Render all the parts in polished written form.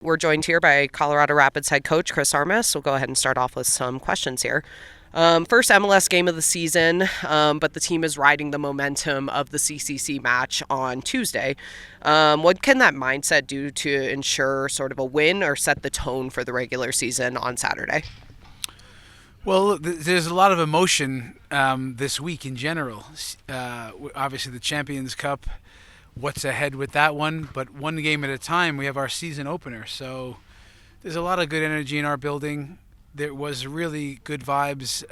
We're joined here by Colorado Rapids head coach Chris Armas. We'll go ahead and start off with some questions here. First MLS game of the season, but the team is riding the momentum of the CCC match on Tuesday. What can that mindset do to ensure sort of a win or set the tone for the regular season on Saturday? Well, there's a lot of emotion this week in general. Obviously, the Champions Cup, what's ahead with that one, but one game at a time, we have our season opener. So there's a lot of good energy in our building. There was really good vibes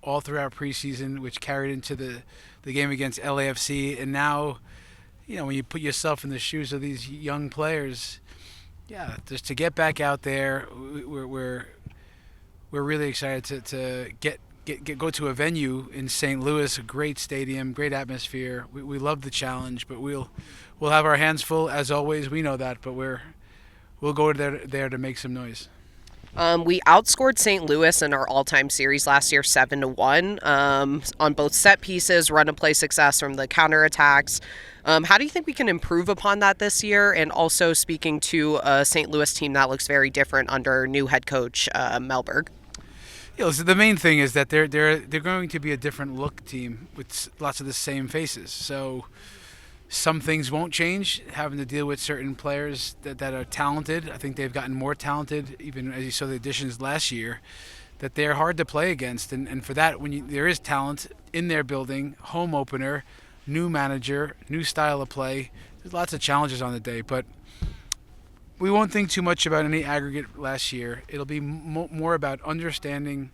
all throughout preseason, which carried into the game against LAFC. And now, when you put yourself in the shoes of these young players, yeah, just to get back out there, we're really excited to go to a venue in St. Louis, a great stadium, great atmosphere. We love the challenge, but we'll have our hands full as always. We know that, but we'll go there to make some noise. We outscored St. Louis in our all-time series last year 7-1 on both set pieces, run and play success from the counterattacks. How do you think we can improve upon that this year? And also speaking to a St. Louis team that looks very different under new head coach Melberg. So the main thing is that they're going to be a different look team with lots of the same faces. So some things won't change, having to deal with certain players that are talented. I think they've gotten more talented, even as you saw the additions last year, that they're hard to play against. And for that, there is talent in their building, home opener, new manager, new style of play, there's lots of challenges on the day. But we won't think too much about any aggregate last year. It'll be more about understanding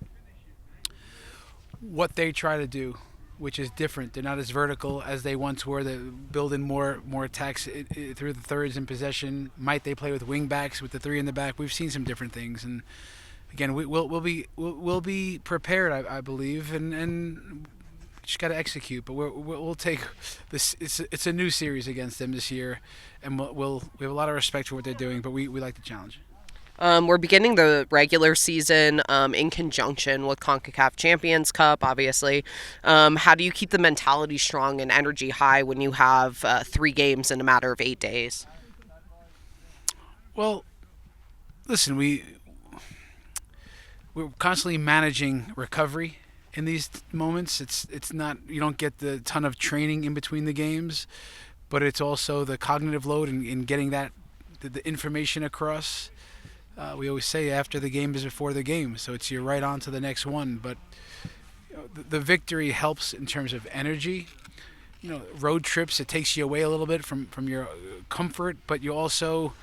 what they try to do, which is different. They're not as vertical as they once were. They build in more attacks through the thirds in possession. Might they play with wing backs with the three in the back? We've seen some different things, and again, we'll be prepared, I believe, and just got to execute. But we'll take this. It's a new series against them this year, and we have a lot of respect for what they're doing. But we like the challenge. We're beginning the regular season in conjunction with CONCACAF Champions Cup, obviously. How do you keep the mentality strong and energy high when you have 3 games in a matter of 8 days? Well, listen, we're constantly managing recovery in these moments. It's not, you don't get the ton of training in between the games, but it's also the cognitive load in getting the information across. We always say after the game is before the game, so you're right on to the next one. But the victory helps in terms of energy. Road trips, it takes you away a little bit from your comfort, but you also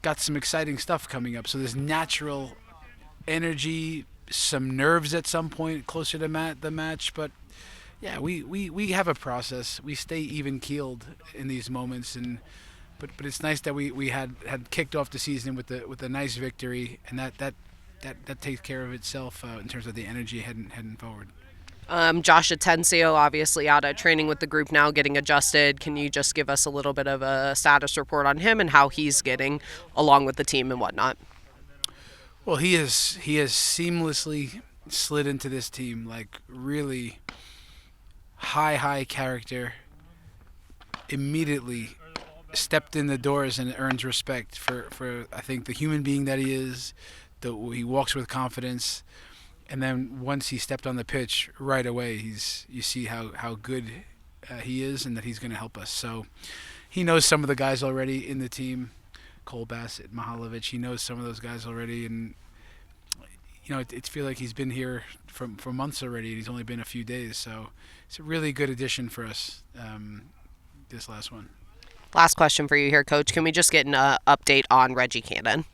got some exciting stuff coming up. So there's natural energy, some nerves at some point closer to the match. But yeah, we have a process. We stay even keeled in these moments, and but it's nice that we had kicked off the season with a nice victory, and that takes care of itself in terms of the energy heading forward. Josh Atencio, obviously out at training with the group now, getting adjusted. Can you just give us a little bit of a status report on him and how he's getting along with the team and whatnot? Well, he has seamlessly slid into this team, like really high character. Immediately stepped in the doors and earns respect for I think the human being that he is. He walks with confidence, and then once he stepped on the pitch, right away you see how good he is and that he's going to help us. So he knows some of the guys already in the team, Cole Bassett, Mahalovic. He knows some of those guys already, and it feels like he's been here for months already, and he's only been a few days. So it's a really good addition for us, this last one. Last question for you here, Coach. Can we just get an update on Reggie Cannon?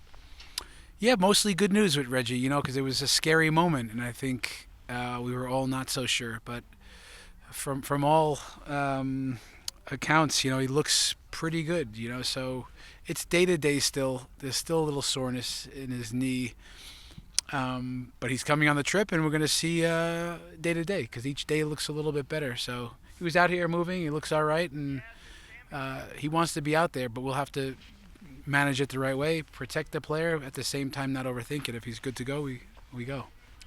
Yeah, mostly good news with Reggie, because it was a scary moment, and I think we were all not so sure. But from all accounts, he looks pretty good, So it's day-to-day still. There's still a little soreness in his knee. But he's coming on the trip, and we're going to see day-to-day because each day looks a little bit better. So he was out here moving. He looks all right, and he wants to be out there, but we'll have to manage it the right way, protect the player, at the same time not overthink it. If he's good to go, we go.